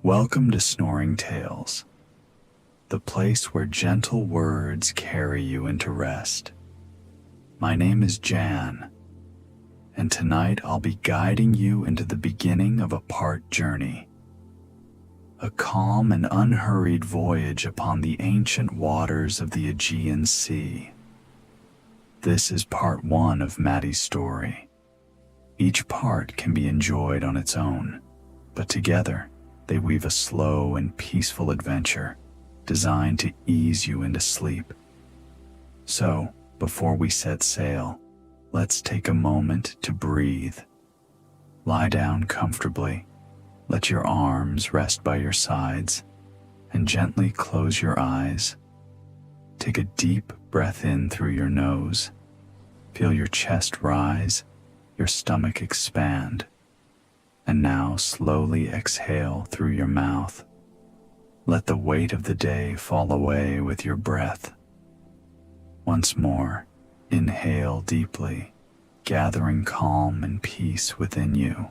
Welcome to Snoring Tales, the place where gentle words carry you into rest. My name is Jan, and tonight I'll be guiding you into the beginning of a part journey, a calm and unhurried voyage upon the ancient waters of the Aegean Sea. This is part one of Maddie's story. Each part can be enjoyed on its own, but together they weave a slow and peaceful adventure designed to ease you into sleep. So, before we set sail, let's take a moment to breathe. Lie down comfortably, let your arms rest by your sides, and gently close your eyes. Take a deep breath in through your nose. Feel your chest rise, your stomach expand, and now slowly exhale through your mouth. Let the weight of the day fall away with your breath. Once more, inhale deeply, gathering calm and peace within you.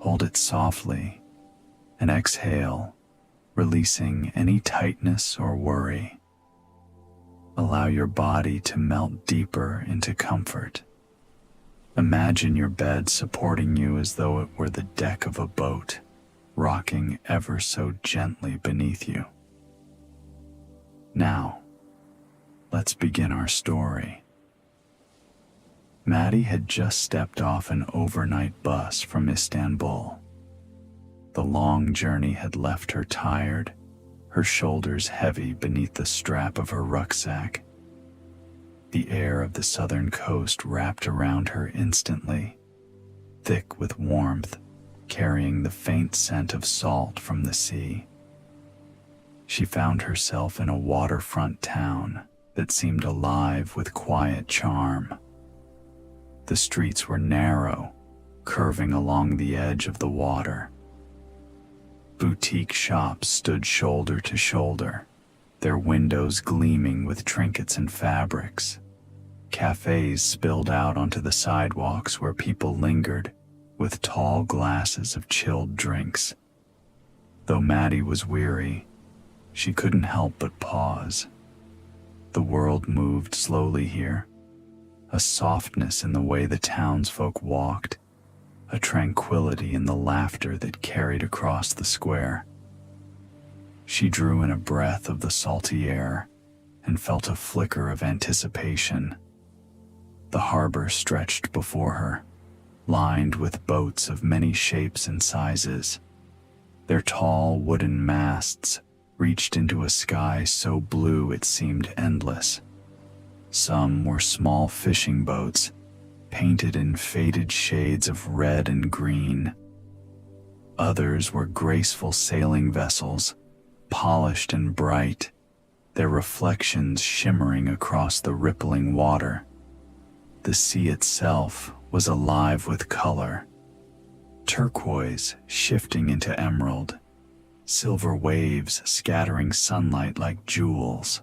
Hold it softly, and exhale, releasing any tightness or worry. Allow your body to melt deeper into comfort. Imagine your bed supporting you as though it were the deck of a boat, rocking ever so gently beneath you. Now, let's begin our story. Maddie had just stepped off an overnight bus from Istanbul. The long journey had left her tired, her shoulders heavy beneath the strap of her rucksack. The air of the southern coast wrapped around her instantly, thick with warmth, carrying the faint scent of salt from the sea. She found herself in a waterfront town that seemed alive with quiet charm. The streets were narrow, curving along the edge of the water. Boutique shops stood shoulder to shoulder, their windows gleaming with trinkets and fabrics. Cafes spilled out onto the sidewalks where people lingered with tall glasses of chilled drinks. Though Maddie was weary, she couldn't help but pause. The world moved slowly here, a softness in the way the townsfolk walked, a tranquility in the laughter that carried across the square. She drew in a breath of the salty air and felt a flicker of anticipation. The harbor stretched before her, lined with boats of many shapes and sizes. Their tall wooden masts reached into a sky so blue it seemed endless. Some were small fishing boats, painted in faded shades of red and green. Others were graceful sailing vessels, polished and bright, their reflections shimmering across the rippling water. The sea itself was alive with color, turquoise shifting into emerald, silver waves scattering sunlight like jewels.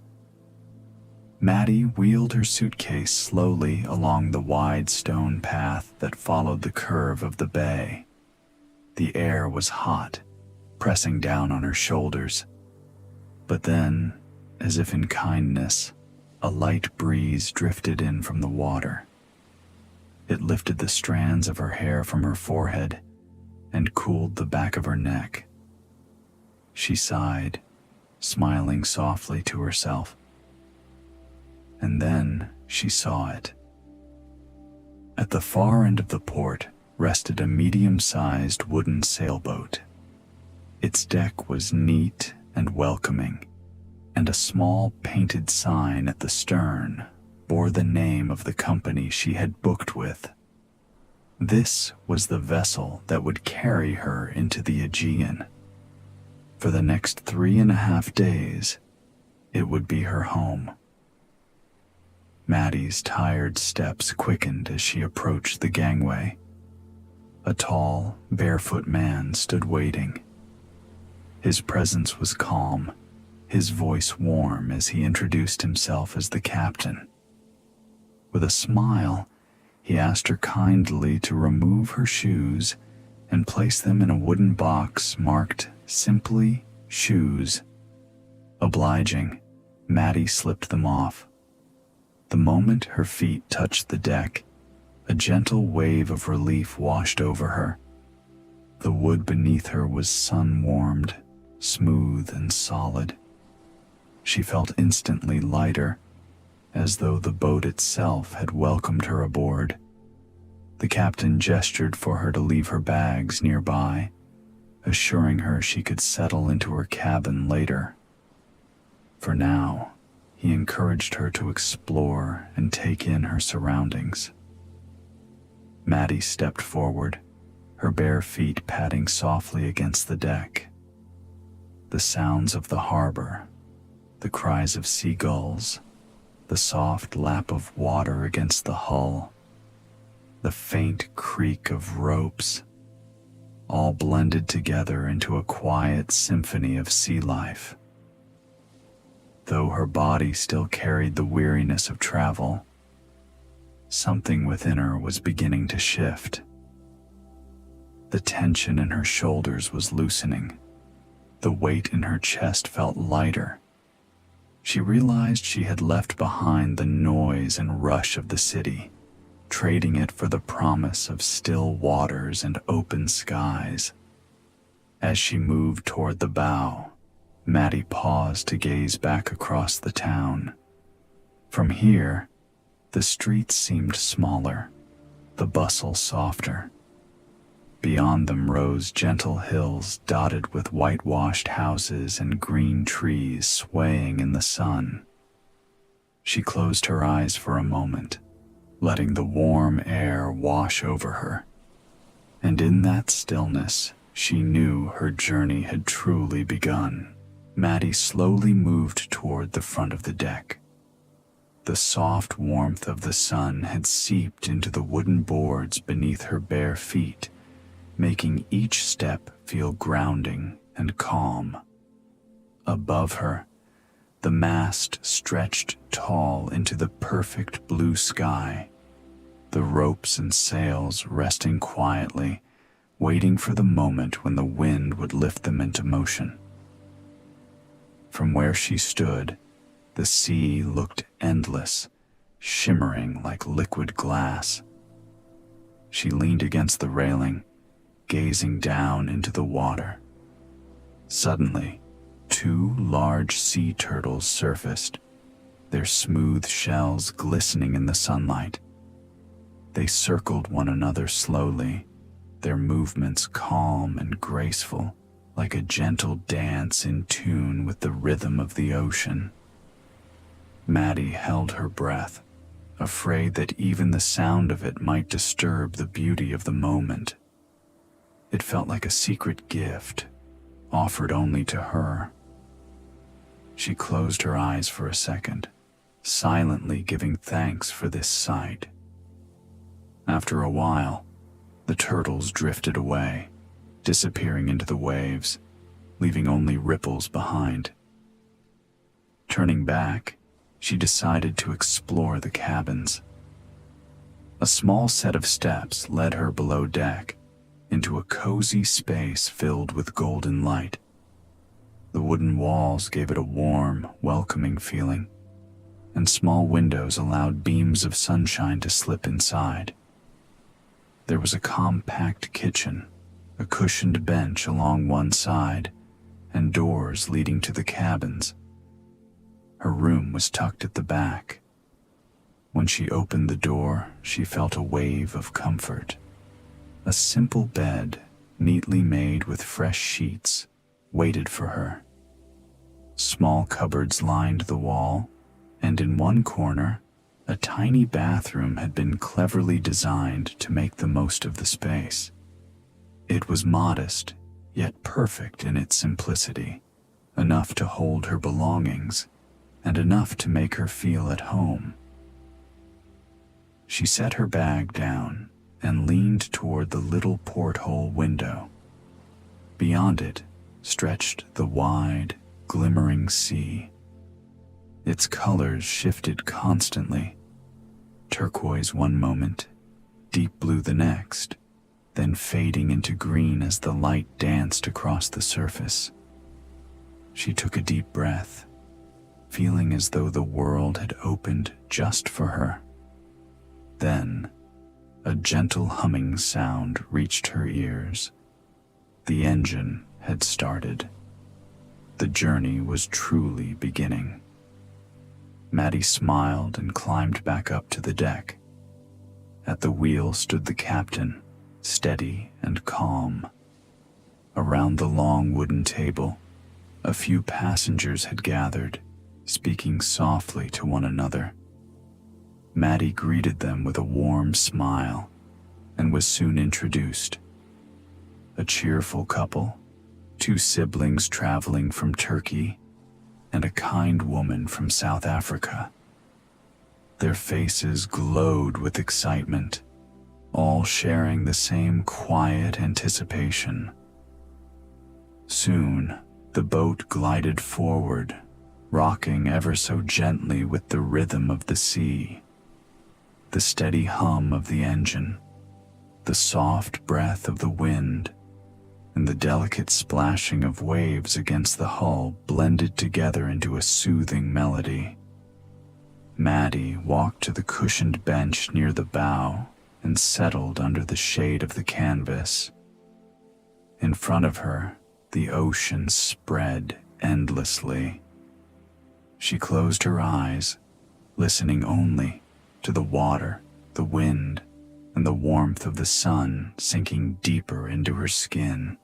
Maddie wheeled her suitcase slowly along the wide stone path that followed the curve of the bay. The air was hot, pressing down on her shoulders. But then, as if in kindness, a light breeze drifted in from the water. It lifted the strands of her hair from her forehead and cooled the back of her neck. She sighed, smiling softly to herself. And then she saw it. At the far end of the port rested a medium-sized wooden sailboat. Its deck was neat and welcoming, and a small painted sign at the stern bore the name of the company she had booked with. This was the vessel that would carry her into the Aegean. For the next 3.5 days, it would be her home. Maddie's tired steps quickened as she approached the gangway. A tall, barefoot man stood waiting. His presence was calm, his voice warm as he introduced himself as the captain. With a smile, he asked her kindly to remove her shoes and place them in a wooden box marked Simply shoes. Obliging, Maddie slipped them off. The moment her feet touched the deck, a gentle wave of relief washed over her. The wood beneath her was sun-warmed, smooth and solid. She felt instantly lighter, as though the boat itself had welcomed her aboard. The captain gestured for her to leave her bags nearby, assuring her she could settle into her cabin later. For now, he encouraged her to explore and take in her surroundings. Maddie stepped forward, her bare feet padding softly against the deck. The sounds of the harbor, the cries of seagulls, the soft lap of water against the hull, the faint creak of ropes, all blended together into a quiet symphony of sea life. Though her body still carried the weariness of travel, something within her was beginning to shift. The tension in her shoulders was loosening. The weight in her chest felt lighter. She realized she had left behind the noise and rush of the city, trading it for the promise of still waters and open skies. As she moved toward the bow, Maddie paused to gaze back across the town. From here, the streets seemed smaller, the bustle softer. Beyond them rose gentle hills dotted with whitewashed houses and green trees swaying in the sun. She closed her eyes for a moment, letting the warm air wash over her. And in that stillness, she knew her journey had truly begun. Maddie slowly moved toward the front of the deck. The soft warmth of the sun had seeped into the wooden boards beneath her bare feet, making each step feel grounding and calm. Above her, the mast stretched tall into the perfect blue sky, the ropes and sails resting quietly, waiting for the moment when the wind would lift them into motion. From where she stood, the sea looked endless, shimmering like liquid glass. She leaned against the railing, gazing down into the water. Suddenly, 2 large sea turtles surfaced, their smooth shells glistening in the sunlight. They circled one another slowly, their movements calm and graceful, like a gentle dance in tune with the rhythm of the ocean. Maddie held her breath, afraid that even the sound of it might disturb the beauty of the moment. It felt like a secret gift, offered only to her. She closed her eyes for a second, silently giving thanks for this sight. After a while, the turtles drifted away, disappearing into the waves, leaving only ripples behind. Turning back, she decided to explore the cabins. A small set of steps led her below deck, into a cozy space filled with golden light. The wooden walls gave it a warm, welcoming feeling, and small windows allowed beams of sunshine to slip inside. There was a compact kitchen, a cushioned bench along one side, and doors leading to the cabins. Her room was tucked at the back. When she opened the door, she felt a wave of comfort. A simple bed, neatly made with fresh sheets, waited for her. Small cupboards lined the wall, and in one corner, a tiny bathroom had been cleverly designed to make the most of the space. It was modest, yet perfect in its simplicity, enough to hold her belongings, and enough to make her feel at home. She set her bag down and leaned toward the little porthole window. Beyond it stretched the wide, glimmering sea. Its colors shifted constantly, turquoise one moment, deep blue the next, then fading into green as the light danced across the surface. She took a deep breath, feeling as though the world had opened just for her. Then, a gentle humming sound reached her ears. The engine had started. The journey was truly beginning. Maddie smiled and climbed back up to the deck. At the wheel stood the captain, steady and calm. Around the long wooden table, a few passengers had gathered, speaking softly to one another. Maddie greeted them with a warm smile and was soon introduced. A cheerful couple, two siblings traveling from Turkey, and a kind woman from South Africa. Their faces glowed with excitement, all sharing the same quiet anticipation. Soon, the boat glided forward, rocking ever so gently with the rhythm of the sea. The steady hum of the engine, the soft breath of the wind, and the delicate splashing of waves against the hull blended together into a soothing melody. Maddie walked to the cushioned bench near the bow and settled under the shade of the canvas. In front of her, the ocean spread endlessly. She closed her eyes, listening only to the water, the wind, and the warmth of the sun sinking deeper into her skin.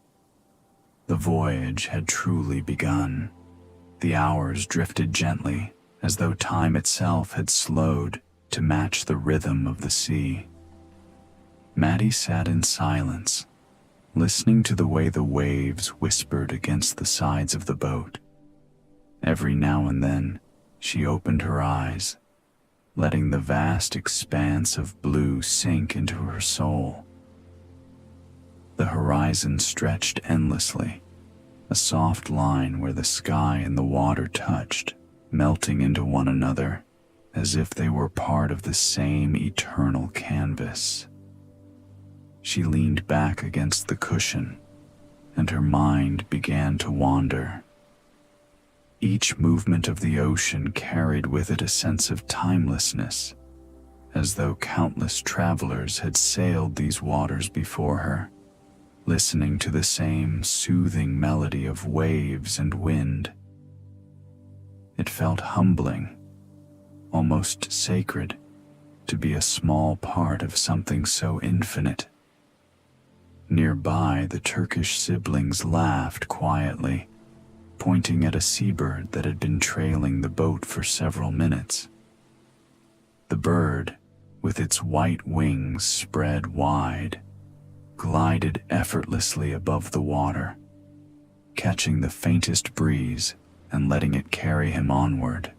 The voyage had truly begun. The hours drifted gently, as though time itself had slowed to match the rhythm of the sea. Maddie sat in silence, listening to the way the waves whispered against the sides of the boat. Every now and then, she opened her eyes, letting the vast expanse of blue sink into her soul. The horizon stretched endlessly, a soft line where the sky and the water touched, melting into one another as if they were part of the same eternal canvas. She leaned back against the cushion, and her mind began to wander. Each movement of the ocean carried with it a sense of timelessness, as though countless travelers had sailed these waters before her, listening to the same soothing melody of waves and wind. It felt humbling, almost sacred, to be a small part of something so infinite. Nearby, the Turkish siblings laughed quietly, pointing at a seabird that had been trailing the boat for several minutes. The bird, with its white wings spread wide, glided effortlessly above the water, catching the faintest breeze and letting it carry him onward.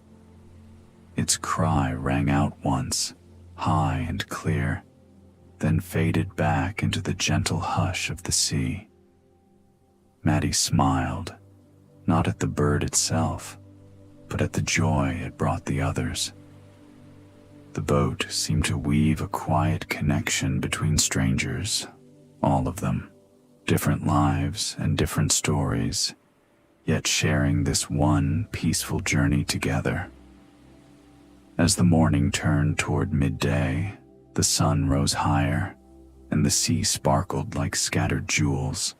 Its cry rang out once, high and clear, then faded back into the gentle hush of the sea. Maddie smiled, not at the bird itself, but at the joy it brought the others. The boat seemed to weave a quiet connection between strangers, all of them, different lives and different stories, yet sharing this one peaceful journey together. As the morning turned toward midday, the sun rose higher, and the sea sparkled like scattered jewels.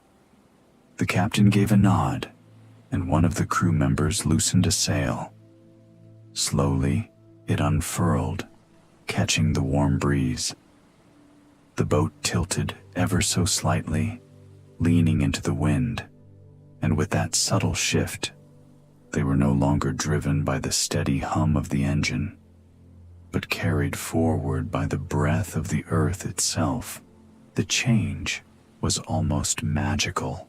The captain gave a nod, and one of the crew members loosened a sail. Slowly, it unfurled, catching the warm breeze. The boat tilted ever so slightly, leaning into the wind, and with that subtle shift, they were no longer driven by the steady hum of the engine, but carried forward by the breath of the earth itself. The change was almost magical.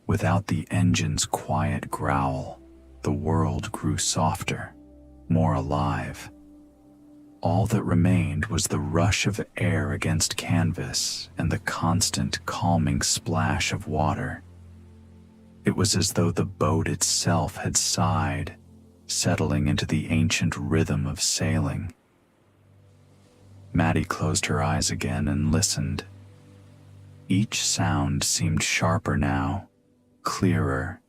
Without the engine's quiet growl, the world grew softer, more alive. All that remained was the rush of air against canvas and the constant calming splash of water. It was as though the boat itself had sighed, settling into the ancient rhythm of sailing. Maddie closed her eyes again and listened, Each sound seemed sharper now, clearer,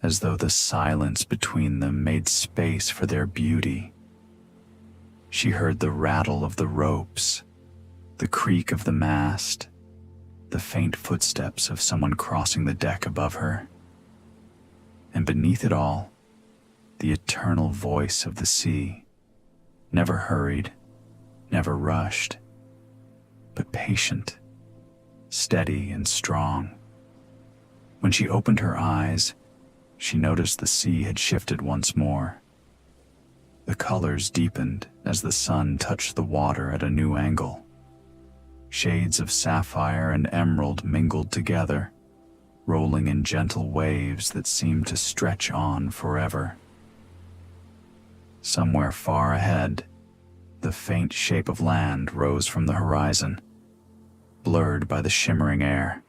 as though the silence between them made space for their beauty. She heard the rattle of the ropes, the creak of the mast, the faint footsteps of someone crossing the deck above her. And beneath it all, the eternal voice of the sea, never hurried, never rushed, but patient, steady and strong. When she opened her eyes, she noticed the sea had shifted once more. The colors deepened as the sun touched the water at a new angle. Shades of sapphire and emerald mingled together, rolling in gentle waves that seemed to stretch on forever. Somewhere far ahead, the faint shape of land rose from the horizon, blurred by the shimmering air.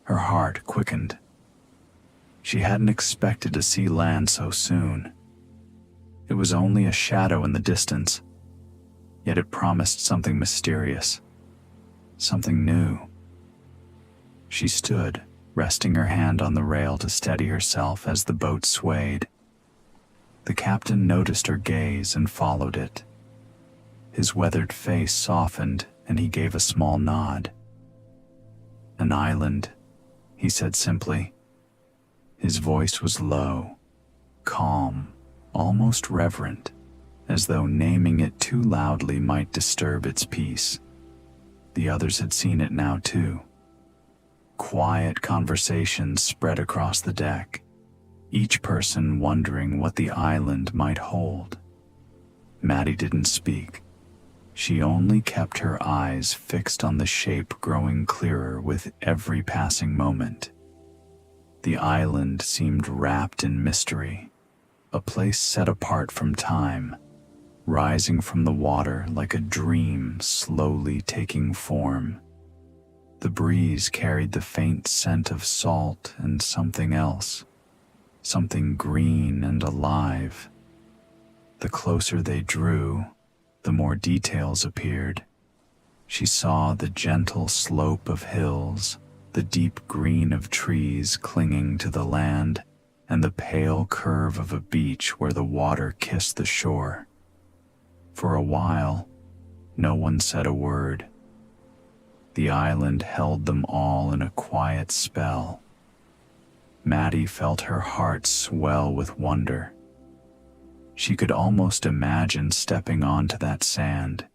Her heart quickened. She hadn't expected to see land so soon. It was only a shadow in the distance, yet it promised something mysterious, something new. She stood, resting her hand on the rail to steady herself as the boat swayed. The captain noticed her gaze and followed it. His weathered face softened, and he gave a small nod. "An island," he said simply. His voice was low, calm, almost reverent, as though naming it too loudly might disturb its peace. The others had seen it now too. Quiet conversations spread across the deck, each person wondering what the island might hold. Maddie didn't speak. She only kept her eyes fixed on the shape growing clearer with every passing moment. The island seemed wrapped in mystery, a place set apart from time, rising from the water like a dream slowly taking form. The breeze carried the faint scent of salt and something else, something green and alive. The closer they drew, the more details appeared. She saw the gentle slope of hills, the deep green of trees clinging to the land, and the pale curve of a beach where the water kissed the shore. For a while, no one said a word. The island held them all in a quiet spell. Maddie felt her heart swell with wonder. She could almost imagine stepping onto that sand,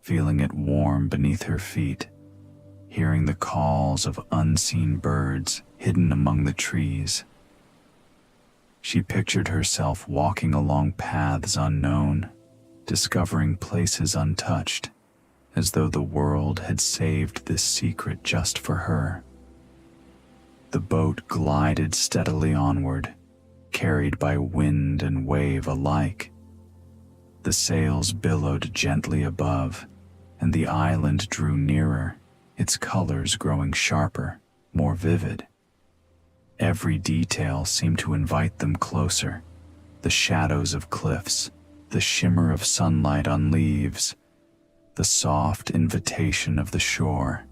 feeling it warm beneath her feet, hearing the calls of unseen birds hidden among the trees. She pictured herself walking along paths unknown, discovering places untouched, as though the world had saved this secret just for her. The boat glided steadily onward, carried by wind and wave alike. The sails billowed gently above, and the island drew nearer, its colors growing sharper, more vivid. Every detail seemed to invite them closer: the shadows of cliffs, the shimmer of sunlight on leaves, the soft invitation of the shore.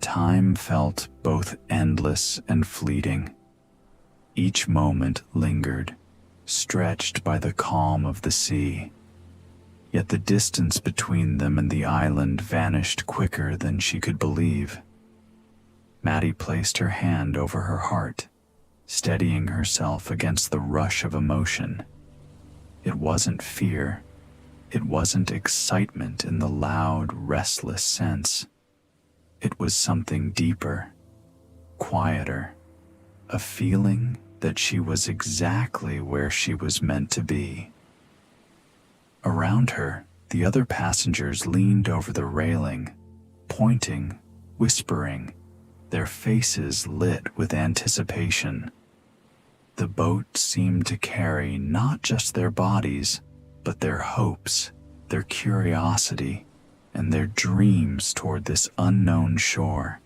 Time felt both endless and fleeting. Each moment lingered, stretched by the calm of the sea. Yet the distance between them and the island vanished quicker than she could believe. Maddie placed her hand over her heart, steadying herself against the rush of emotion. It wasn't fear. It wasn't excitement in the loud, restless sense. It was something deeper, quieter, a feeling that she was exactly where she was meant to be. Around her, the other passengers leaned over the railing, pointing, whispering, their faces lit with anticipation. The boat seemed to carry not just their bodies, but their hopes, their curiosity, and their dreams toward this unknown shore.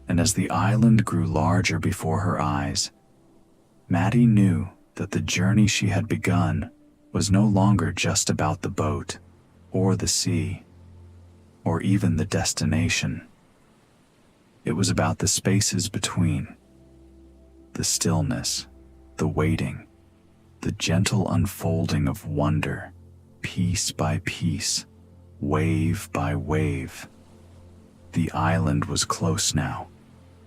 And as the island grew larger before her eyes, Maddie knew that the journey she had begun was no longer just about the boat or the sea. or even the destination. It was about the spaces between, the stillness, the waiting, the gentle unfolding of wonder, piece by piece, wave by wave. The island was close now.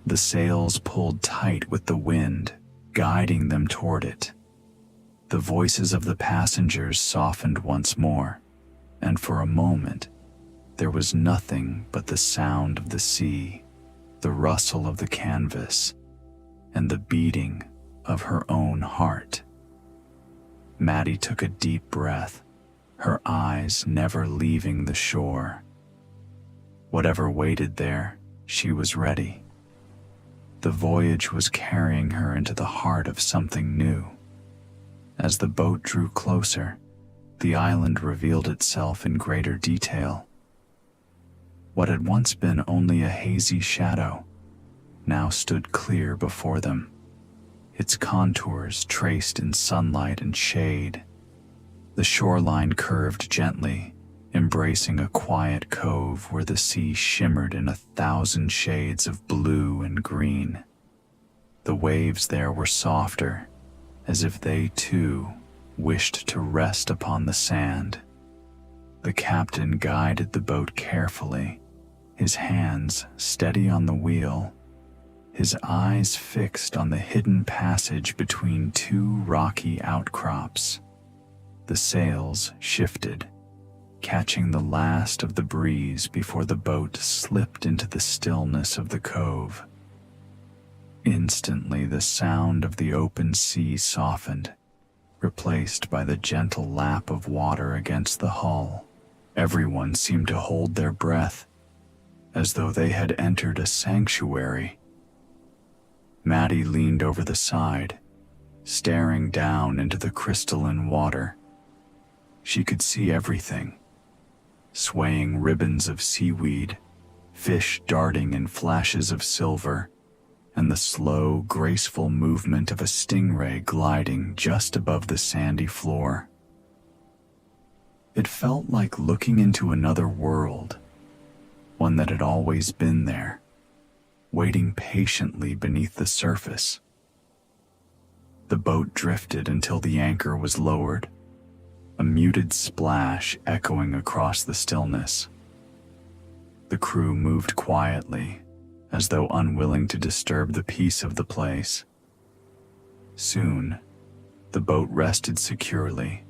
The sails pulled tight with the wind, guiding them toward it. The voices of the passengers softened once more, and for a moment, there was nothing but the sound of the sea, the rustle of the canvas, and the beating of her own heart. Maddie took a deep breath, her eyes never leaving the shore. Whatever waited there, she was ready. The voyage was carrying her into the heart of something new. As the boat drew closer, the island revealed itself in greater detail. What had once been only a hazy shadow now stood clear before them, its contours traced in sunlight and shade. The shoreline curved gently, embracing a quiet cove where the sea shimmered in 1,000 shades of blue and green. The waves there were softer, as if they too wished to rest upon the sand. The captain guided the boat carefully, his hands steady on the wheel, his eyes fixed on the hidden passage between two rocky outcrops. The sails shifted, catching the last of the breeze before the boat slipped into the stillness of the cove. Instantly, the sound of the open sea softened, replaced by the gentle lap of water against the hull. Everyone seemed to hold their breath, as though they had entered a sanctuary. Maddie leaned over the side, staring down into the crystalline water. She could see everything: swaying ribbons of seaweed, fish darting in flashes of silver, and the slow, graceful movement of a stingray gliding just above the sandy floor. It felt like looking into another world, one that had always been there, waiting patiently beneath the surface. The boat drifted until the anchor was lowered, a muted splash echoing across the stillness. The crew moved quietly, as though unwilling to disturb the peace of the place. Soon, the boat rested securely,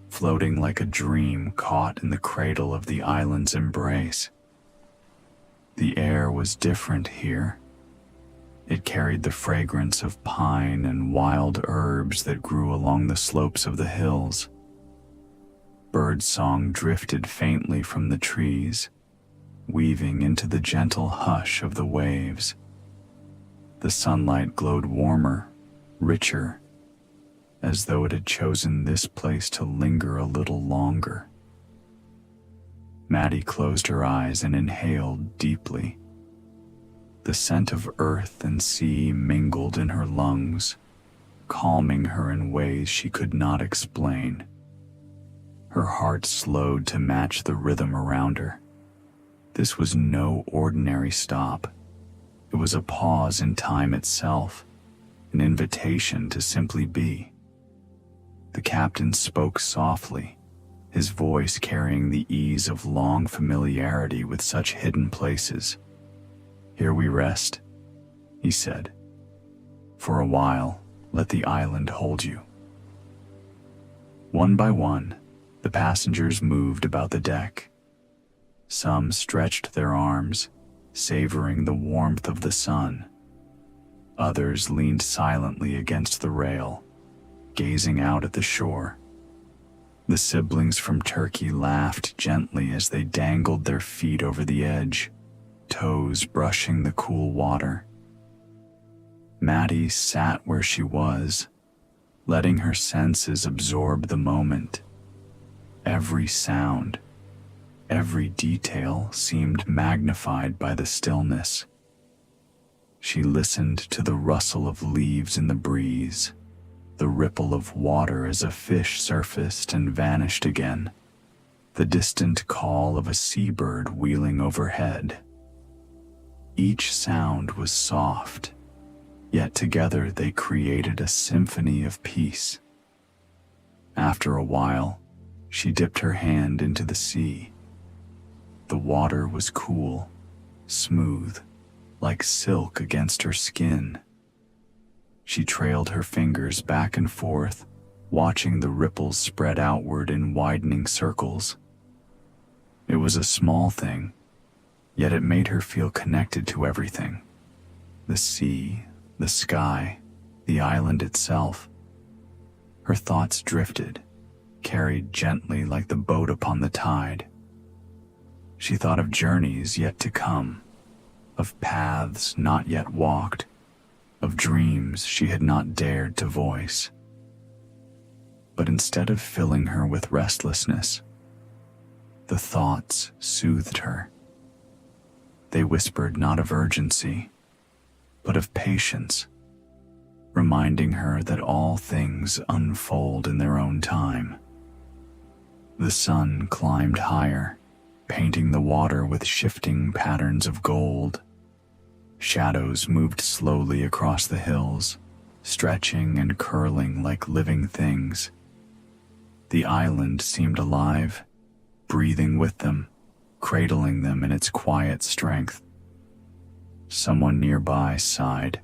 floating like a dream caught in the cradle of the island's embrace. The air was different here. It carried the fragrance of pine and wild herbs that grew along the slopes of the hills. Birdsong drifted faintly from the trees, weaving into the gentle hush of the waves. The sunlight glowed warmer, richer, as though it had chosen this place to linger a little longer. Maddie closed her eyes and inhaled deeply. The scent of earth and sea mingled in her lungs, calming her in ways she could not explain. Her heart slowed to match the rhythm around her. This was no ordinary stop. It was a pause in time itself, an invitation to simply be. The captain spoke softly, his voice carrying the ease of long familiarity with such hidden places. "Here we rest," he said. "For a while, let the island hold you." One by one, the passengers moved about the deck. Some stretched their arms, savoring the warmth of the sun. Others leaned silently against the rail, gazing out at the shore. The siblings from Turkey laughed gently as they dangled their feet over the edge, toes brushing the cool water. Maddie sat where she was, letting her senses absorb the moment. Every sound, every detail seemed magnified by the stillness. She listened to the rustle of leaves in the breeze, the ripple of water as a fish surfaced and vanished again, the distant call of a seabird wheeling overhead. Each sound was soft, yet together they created a symphony of peace. After a while, she dipped her hand into the sea. The water was cool, smooth, like silk against her skin. She trailed her fingers back and forth, watching the ripples spread outward in widening circles. It was a small thing, yet it made her feel connected to everything. The sea, the sky, the island itself. Her thoughts drifted, carried gently like the boat upon the tide. She thought of journeys yet to come, of paths not yet walked, of dreams she had not dared to voice. But instead of filling her with restlessness, the thoughts soothed her. They whispered not of urgency, but of patience, reminding her that all things unfold in their own time. The sun climbed higher, painting the water with shifting patterns of gold. Shadows moved slowly across the hills, stretching and curling like living things. The island seemed alive, breathing with them, cradling them in its quiet strength. Someone nearby sighed,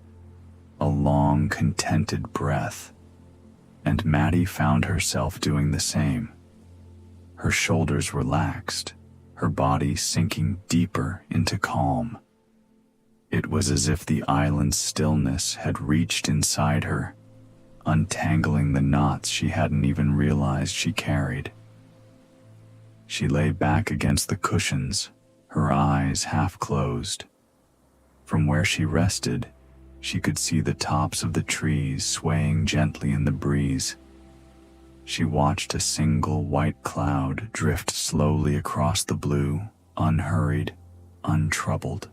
a long, contented breath, and Maddie found herself doing the same. Her shoulders relaxed, her body sinking deeper into calm. It was as if the island's stillness had reached inside her, untangling the knots she hadn't even realized she carried. She lay back against the cushions, her eyes half closed. From where she rested, she could see the tops of the trees swaying gently in the breeze. She watched a single white cloud drift slowly across the blue, unhurried, untroubled.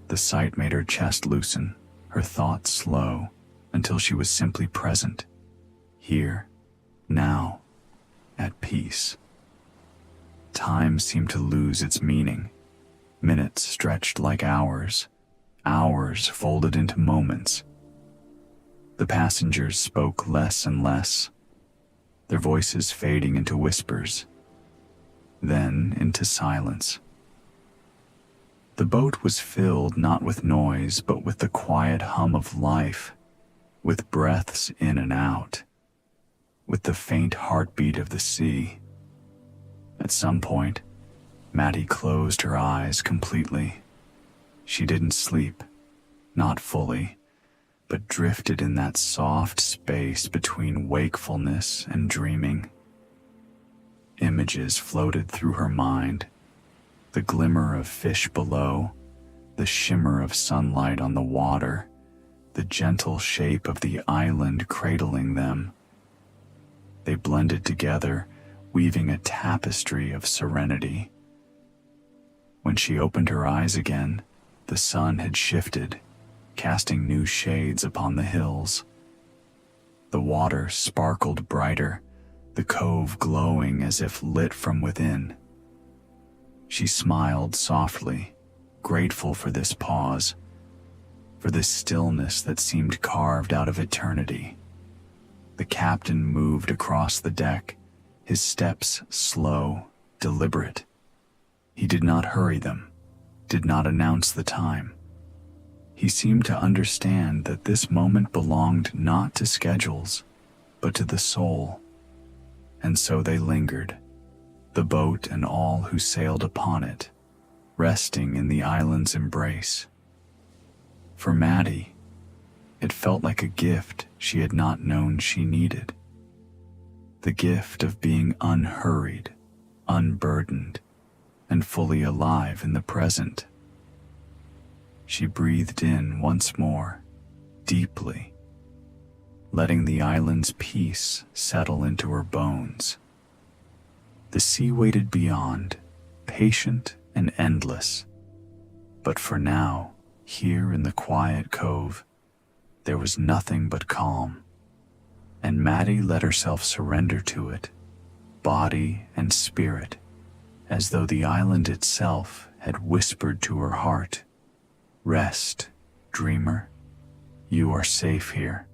The sight made her chest loosen, her thoughts slow, until she was simply present, here, now, at peace. Time seemed to lose its meaning. Minutes stretched like hours, hours folded into moments. The passengers spoke less and less, their voices fading into whispers, then into silence. The boat was filled not with noise, but with the quiet hum of life, with breaths in and out, with the faint heartbeat of the sea. At some point, Maddie closed her eyes completely. She didn't sleep, not fully, but drifted in that soft space between wakefulness and dreaming. Images floated through her mind, the glimmer of fish below, the shimmer of sunlight on the water, the gentle shape of the island cradling them. They blended together, weaving a tapestry of serenity. When she opened her eyes again, the sun had shifted, casting new shades upon the hills. The water sparkled brighter, the cove glowing as if lit from within. She smiled softly, grateful for this pause, for this stillness that seemed carved out of eternity. The captain moved across the deck, his steps slow, deliberate. He did not hurry them, did not announce the time. He seemed to understand that this moment belonged not to schedules, but to the soul. And so they lingered, the boat and all who sailed upon it, resting in the island's embrace. For Maddie, it felt like a gift she had not known she needed. The gift of being unhurried, unburdened, and fully alive in the present. She breathed in once more, deeply, letting the island's peace settle into her bones. The sea waited beyond, patient and endless. But for now, here in the quiet cove, there was nothing but calm, and Maddie let herself surrender to it, body and spirit, as though the island itself had whispered to her heart, "Rest, dreamer. You are safe here."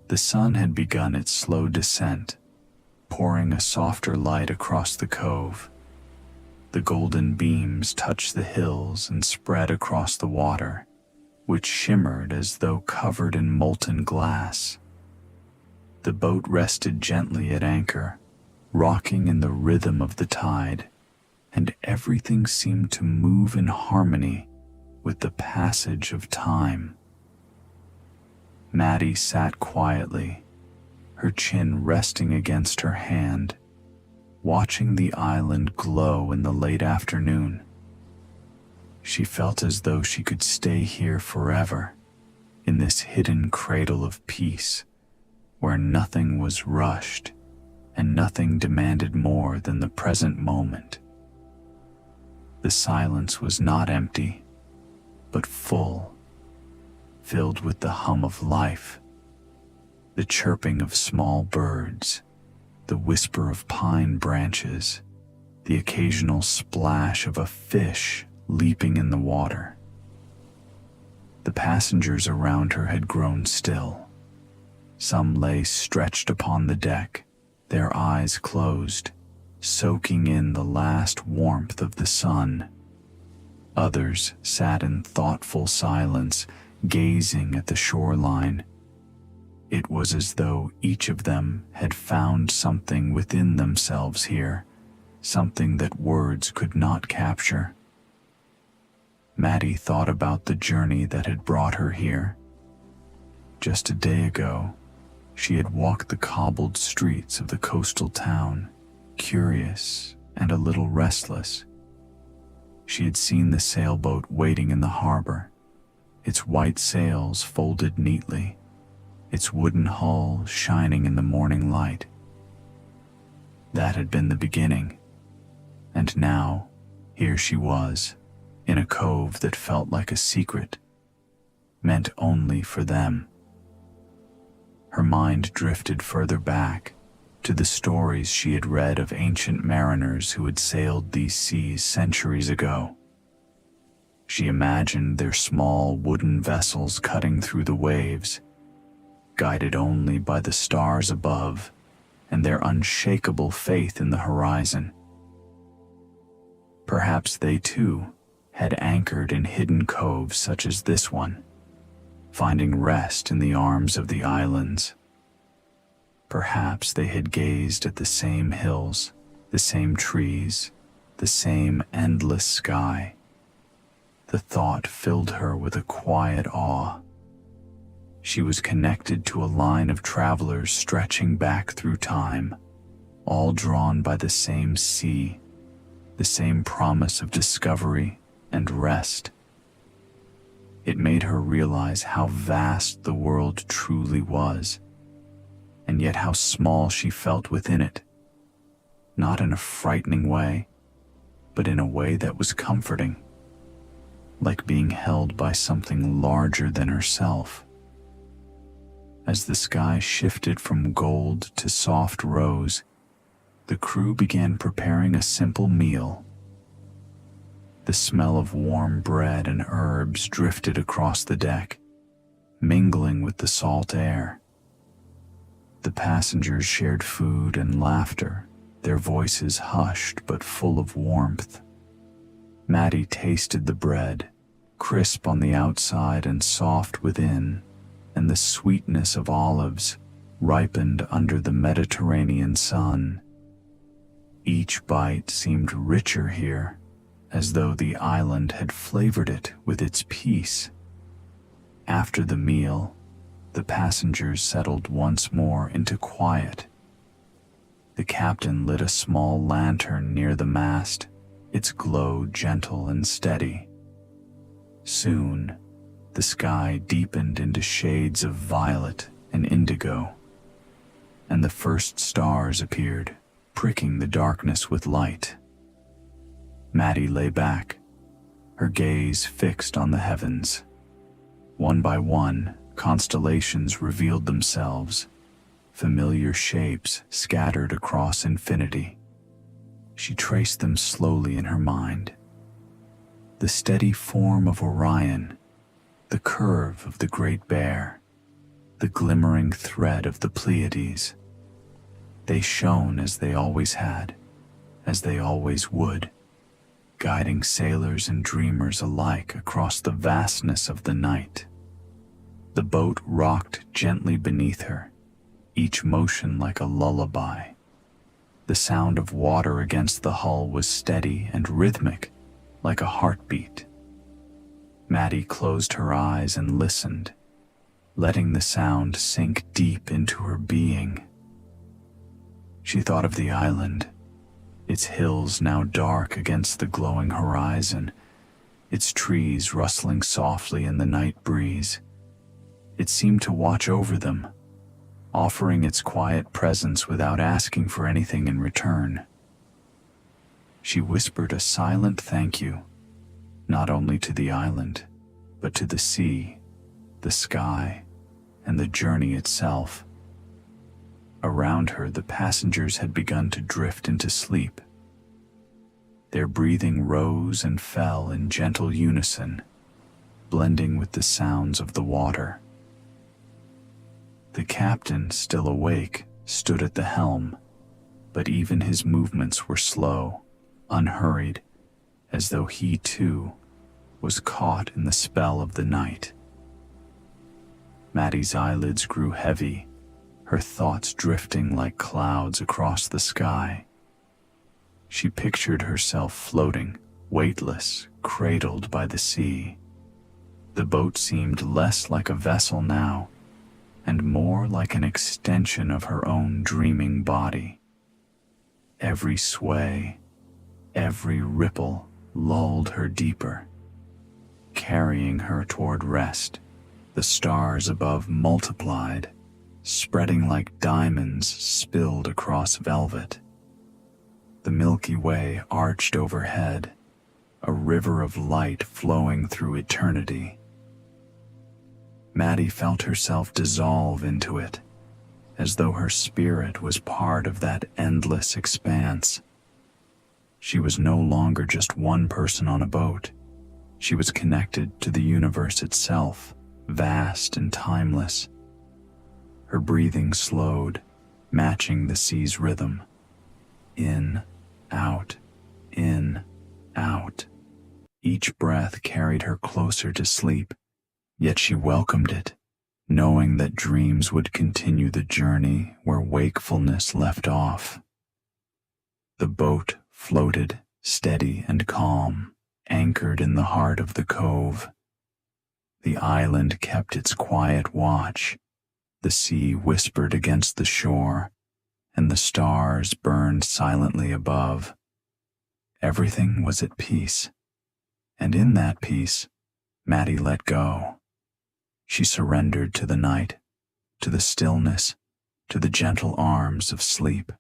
The sun had begun its slow descent, pouring a softer light across the cove. The golden beams touched the hills and spread across the water, which shimmered as though covered in molten glass. The boat rested gently at anchor, rocking in the rhythm of the tide, and everything seemed to move in harmony with the passage of time. Maddie sat quietly, her chin resting against her hand, watching the island glow in the late afternoon. She felt as though she could stay here forever, in this hidden cradle of peace, where nothing was rushed and nothing demanded more than the present moment. The silence was not empty, but full, filled with the hum of life, the chirping of small birds, the whisper of pine branches, the occasional splash of a fish leaping in the water. The passengers around her had grown still. Some lay stretched upon the deck, their eyes closed, soaking in the last warmth of the sun. Others sat in thoughtful silence, gazing at the shoreline. It was as though each of them had found something within themselves here, something that words could not capture. Maddie thought about the journey that had brought her here. Just a day ago, she had walked the cobbled streets of the coastal town, curious and a little restless. She had seen the sailboat waiting in the harbor, its white sails folded neatly, its wooden hull shining in the morning light. That had been the beginning, and now, here she was, in a cove that felt like a secret, meant only for them. Her mind drifted further back, to the stories she had read of ancient mariners who had sailed these seas centuries ago. She imagined their small wooden vessels cutting through the waves, guided only by the stars above and their unshakable faith in the horizon. Perhaps they too had anchored in hidden coves such as this one, finding rest in the arms of the islands. Perhaps they had gazed at the same hills, the same trees, the same endless sky. The thought filled her with a quiet awe. She was connected to a line of travelers stretching back through time, all drawn by the same sea, the same promise of discovery and rest. It made her realize how vast the world truly was, and yet how small she felt within it, not in a frightening way, but in a way that was comforting, like being held by something larger than herself. As the sky shifted from gold to soft rose, the crew began preparing a simple meal. The smell of warm bread and herbs drifted across the deck, mingling with the salt air. The passengers shared food and laughter, their voices hushed but full of warmth. Maddie tasted the bread, crisp on the outside and soft within, and the sweetness of olives, ripened under the Mediterranean sun. Each bite seemed richer here, as though the island had flavored it with its peace. After the meal, the passengers settled once more into quiet. The captain lit a small lantern near the mast, its glow gentle and steady. Soon, the sky deepened into shades of violet and indigo, and the first stars appeared, pricking the darkness with light. Maddie lay back, her gaze fixed on the heavens. One by one, constellations revealed themselves, familiar shapes scattered across infinity. She traced them slowly in her mind. The steady form of Orion, the curve of the Great Bear, the glimmering thread of the Pleiades. They shone as they always had, as they always would, guiding sailors and dreamers alike across the vastness of the night. The boat rocked gently beneath her, each motion like a lullaby. The sound of water against the hull was steady and rhythmic, like a heartbeat. Maddie closed her eyes and listened, letting the sound sink deep into her being. She thought of the island, its hills now dark against the glowing horizon, its trees rustling softly in the night breeze. It seemed to watch over them, offering its quiet presence without asking for anything in return. She whispered a silent thank you, not only to the island, but to the sea, the sky, and the journey itself. Around her, the passengers had begun to drift into sleep. Their breathing rose and fell in gentle unison, blending with the sounds of the water. The captain, still awake, stood at the helm, but even his movements were slow, unhurried, as though he too was caught in the spell of the night. Maddie's eyelids grew heavy, her thoughts drifting like clouds across the sky. She pictured herself floating, weightless, cradled by the sea. The boat seemed less like a vessel now, and more like an extension of her own dreaming body. Every sway, every ripple lulled her deeper, carrying her toward rest. The stars above multiplied, spreading like diamonds spilled across velvet. The Milky Way arched overhead, a river of light flowing through eternity. Maddie felt herself dissolve into it, as though her spirit was part of that endless expanse. She was no longer just one person on a boat. She was connected to the universe itself, vast and timeless. Her breathing slowed, matching the sea's rhythm. In, out, in, out. Each breath carried her closer to sleep, yet she welcomed it, knowing that dreams would continue the journey where wakefulness left off. The boat floated, steady and calm, anchored in the heart of the cove. The island kept its quiet watch. The sea whispered against the shore, and the stars burned silently above. Everything was at peace, and in that peace, Maddie let go. She surrendered to the night, to the stillness, to the gentle arms of sleep.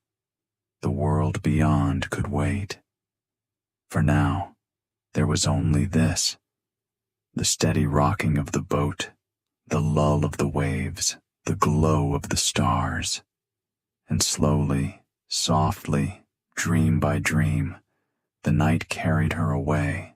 The world beyond could wait. For now, there was only this: the steady rocking of the boat, the lull of the waves, the glow of the stars. And slowly, softly, dream by dream, the night carried her away,